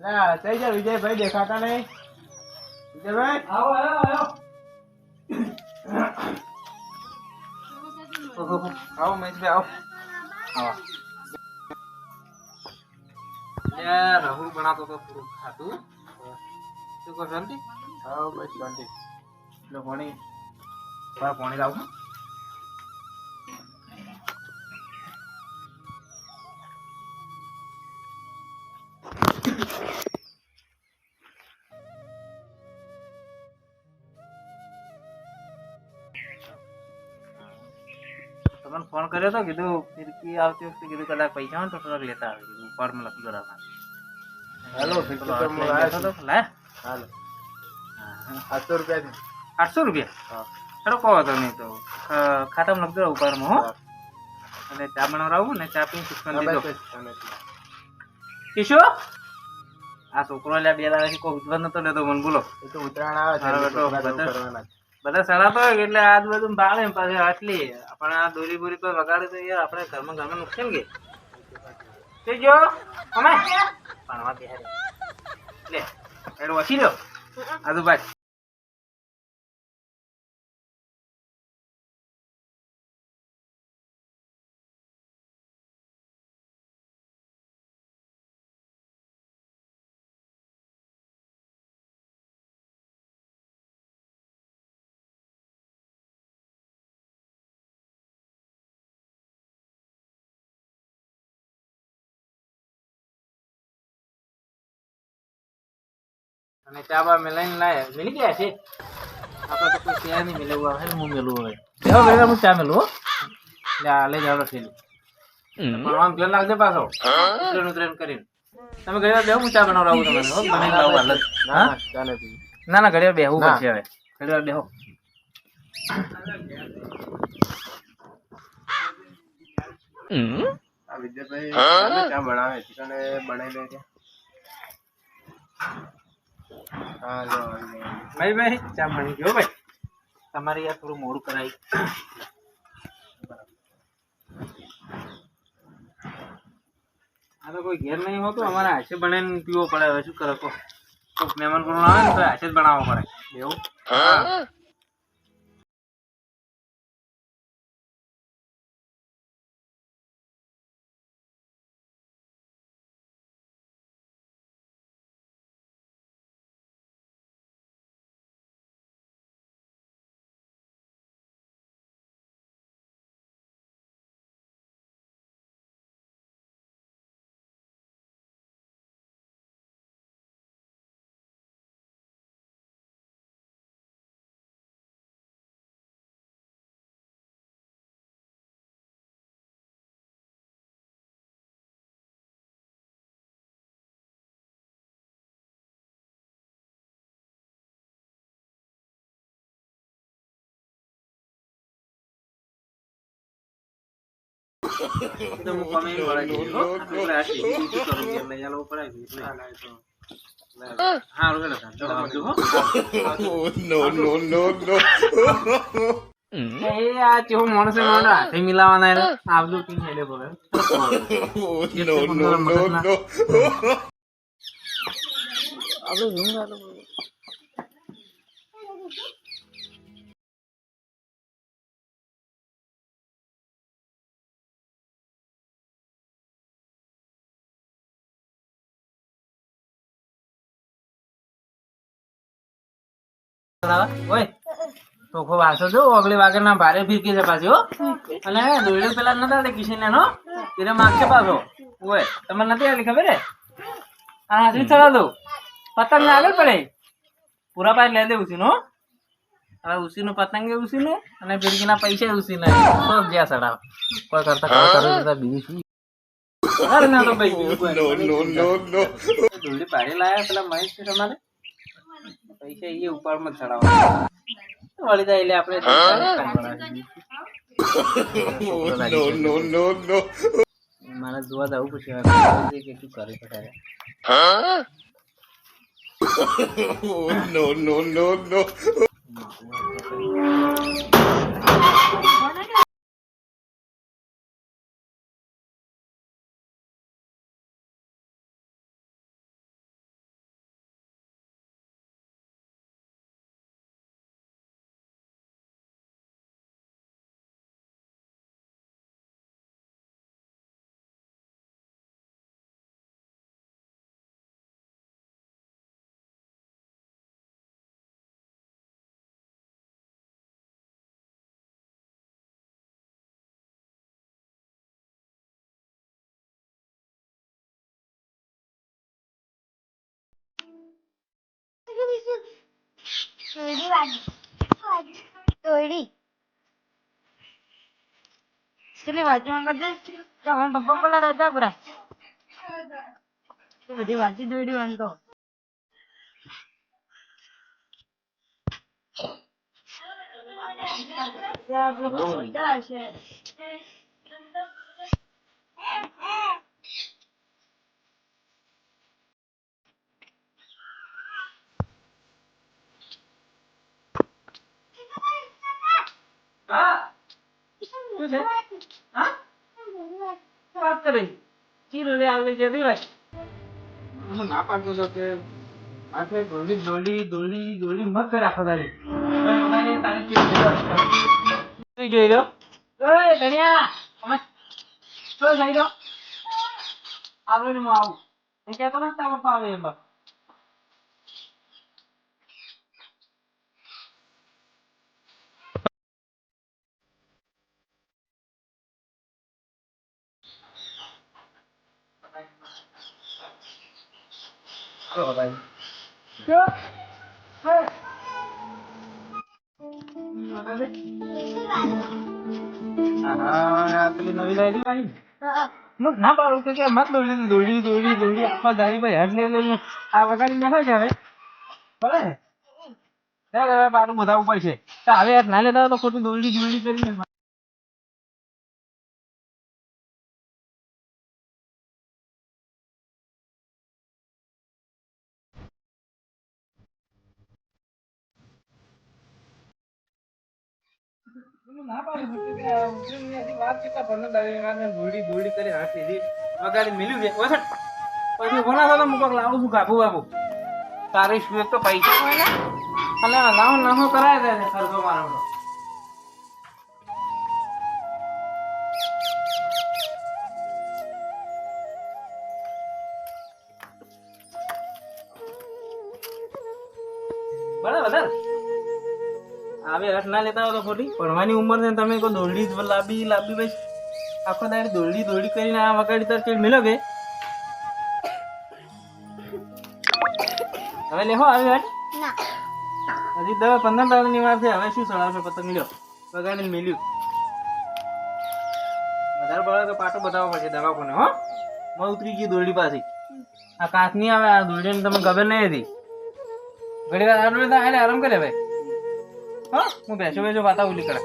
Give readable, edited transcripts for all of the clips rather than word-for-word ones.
ના થઈ જાય વિજયભાઈ દેખાતા નહીં. વિજયભાઈ આવો આવો મહેશભાઈ આવો. આવો યાર રાહુલ બનાતો તો પૂરું ખાતું શું કહો શાંતિ આવો બસ શાંતિ. એટલે પાણી પાણી લાવું તમને ફોન કર્યો તો કીધું ફિરકી આવતી વખતે કીધું કદાચ પૈસા હોય તો થોડાક લેતા આવે કીધું ફોર્મ લખી કરાવવા. હેલો ફિરકી તો હું આવ્યો હતો. હાલો 800 રૂપિયા છે. 800 રૂપિયા હા ખરો કહો તો નહીં તો ખાતામાં લખી દો ઉપરમાં હો. અને ચા બનાવડાવું ને ચા પીને શીખવા દીધો કિશો આ છોકરો લ્યા 2 દાડાથી કોઈ ઉતવા નતો લેતો મને બોલો. એ તો ઉતરાણ આવે છે કરવાના. બધા સડાતો હોય એટલે આજુબાજુ ભાળે ને પાછી આટલી આપણે આ દોરી બોરી પર વગાડે તો યાર આપણે ઘરમાં નુકસાન કે તે જો અમે ભણવા બિહારી લે એડો વસી લો આજુબાજુ અને ચા બા મેલાઈને લાયા મિલી ગયા છે આપણે તો કોઈ શેર નહીં મિલેવું આવે ને હું મેલું હોય લેવો ભેગા હું ચા મેલું હો લે આ લઈ જાવ ખેલી પણ આમ ધ્યાન લાગજે પાછો ઉતરેન કરીને તમે ઘડી વાર બેહો હું ચા બનાવડાવું તમને હો બનાવી લાવું હાલ હા ના ના ઘડી વાર બેહવું પડશે હવે ઘડી વાર બેહો આ વિજયભાઈ ચા બનાવે છે અને બનાવી લે છે. ભાઈ ચા બની ગયો ભાઈ તમારે યાર થોડું મોડું કરાય આ તો કોઈ ઘેર નહીં હોતું અમારે હાથે બનાવીને પીવો પડે હવે શું કરે કોઈ મહેમાન કોણ આવે ને તો હાથે જ બનાવવો પડે એવું એકદમ કમેન્ટ વાળા છે એટલે આ સીધી કરું કે લઈ આલો પડે હા રોકેલા તો આવજો હો no. એ આ કેવો માણસ હાથે મિલાવાના એટલે આવજો કે હેડે બોલે No. આવજો ઝૂમ આલો ઓય તો ખૂબ આસો જો ઓગળી વાગે ના ભારે ફીરકી છે પાછી હો અને દોડે પેલા નતા કિશન નો એને માગશે પાછો ઓય તમને નથી આલી ખબર હે આ હાથરી ચડા દો પતંગ ને આગળ પડે પૂરા પાય લે દે ઉસીનો હવે ઉસીનો પતંગ ઉસીનો અને ફીરકી ના પૈસા ઉસીને તો જ્યાં ચડાવ કોઈ કરતા બીજું શું અરે ના તો ભાઈ No. દોડી પાડી લાયા પેલા મહેશ છે તમારે પૈસા એ ઉપાડમાં ચડાવવા વળી જાય એટલે આપણે No. મારે જોવા જવું પૂછે કે શું કરી શકાય No. દોયડી કેટલી વાંચવા કરજે તમારા પપ્પા પેલા રજા પૂરા બધી વાંચી દોયડી વાંચતો શું છે હા વાત કરી ચીલ લે આવે છે ભાઈ હું ના પાડતો છો કે આખે દોડી દોડી દોડી દોડી મત કર આખો દાડી અમારે તારી ચીલ જોઈ લો ઓય ધણિયા અમે તો જઈ લો આવડે ને હું આવું એ કહેતો ને તારો પાવે એમ ના પાડું કે મત દોડી દોડી દોડી દોડી આખા દાડી ભાઈ હેડ લઈને આ વગાડી નાખે છે હવે બરાબર હવે પાડું બધા ઉપર છે હવે ના લેતા તો ખોટું દોડી દોડી કરીને ના પાડું વાત કેટલા ભરને દોડી દોડી કરી હાથ લીધી વગાડી મિલ્યું છે પછી ભણા તો મુકક લાવું છું કાબુ બાબુ તારી શું એક તો પૈસા હોય ને અને નાહો નાહો કરાય દે ને ખર્ચો મારો બરાબર હવે હટ ના લેતા હોય તો ખોટી ભણવાની ઉંમર છે તમે કોઈ દોરડી લાંબી લાંબી ભાઈ આખો દાડી દોરડી દોરડી કરીને આ વગાડી તાર ચેડ મિલો કે હવે લેહો આવી હટ હજી 10-15 દાડાની વાર છે હવે શું સડાવશો પતંગ લ્યો વગાડીને મિલ્યું વધારે પડે તો પાટો બતાવવો પડશે દવાખાને હો માં ઉતરી ગઈ દોરડી પાછી આ કાચ નહીં આવે આ દોરડીને તમને ખબર નહીં હતી ઘડી વાર આરામ કરે ભાઈ હા હું બેસો વાતા ઉલી કરે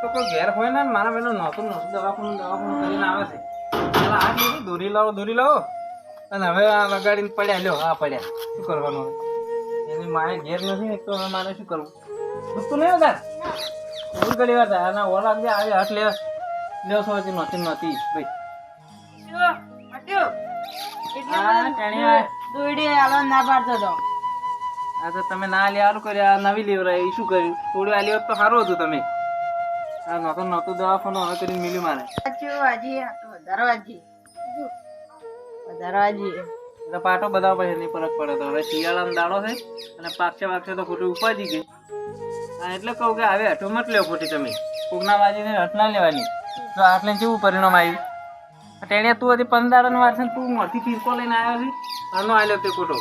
તો કોઈ ઘેર હોય ને મારા બેનો નહોતું દવાખાનું કરીને આવે છે પેલા આ લીધી દોરી લાવો અને હવે આ લગાડીને પડ્યા લ્યો આ પડ્યા શું કરવાનું હવે એની માએ ઘેર નથી એક તો હવે મારે શું કરવું પૂછતું નહીં હતા ભૂલ કરી વાર થાય અને ઓલા જે આવી હાથ લ્યો છો હજી નહોતી ભાઈ દોયડી આલો ના પાડતો તો આ તો તમે ના લે આલું કર્યા નવી લેવરાય એ શું કર્યું થોડું આ લેવર તો સારું હતું તમે આ નહોતું દવાખાનું હવે કરીને મિલ્યું મારે એટલે પાટો બધા પછી નહીં ફરક પડે તો હવે શિયાળાનો દાડો છે અને પાકશે તો ખોટી ઉપાજી ગઈ હા એટલે કહું કે હવે હઠો મત લેવો ખોટી તમે કોકના બાજીને હઠ ના લેવાની તો આટલે કેવું પરિણામ આવ્યું ટેણે તું હજી 15 દાડાની વાર છે તું મોટી તીરકો લઈને આવ્યો છે આનો આવ્યો તે ખોટો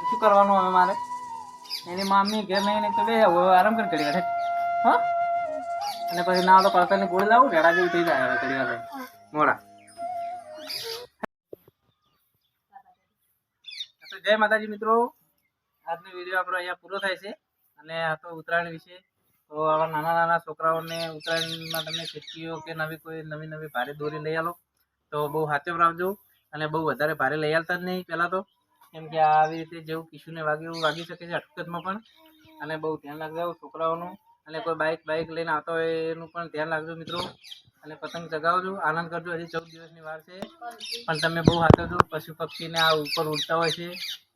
શું કરવાનું હવે મારે એની મામી ઘેર નહીં તો બે આરામ કરી કરી વાર હા અને પછી ના તો પાછળની ગોળી લાવું ઢેડા જેવું થઈ જાય હવે કરી વાર મોડા જય માતાજી મિત્રો આજનો વિડીયો આપણો અહીંયા પૂરો થાય છે અને આ તો ઉત્તરાયણ વિશે તો આવા નાના છોકરાઓને ઉત્તરાયણમાં તમે ફિરકીઓ કે કોઈ નવી ભારે દોરી લઈ આલો તો બહુ હાથે રાખજો અને બહુ વધારે ભારે લઈ આવતા જ નહીં પહેલાં તો કેમ કે આવી રીતે જેવું કિશુને વાગે એવું વાગી શકે છે હકીકતમાં પણ અને બહુ ધ્યાન રાખજો છોકરાઓનું અને કોઈ બાઇક લઈને આવતો હોય એનું પણ ધ્યાન રાખજો મિત્રો અને પતંગ ચગાવજો આનંદ કરજો હજી 14 દિવસની વાર છે પણ તમે બહુ હાચવજો પશુ પક્ષીને આ ઉપર ઉડતા હોય છે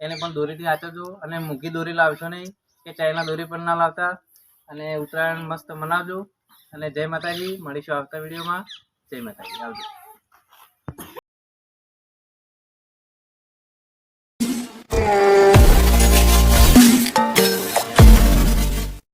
એને પણ દોરીથી હાચવજો અને મૂકી દોરી લાવશો નહીં કે ચાઇના દોરી પણ ના લાવતા અને ઉત્તરાયણ મસ્ત મનાવજો અને જય માતાજી મળીશું આવતા વિડીયોમાં જય માતાજી આવજો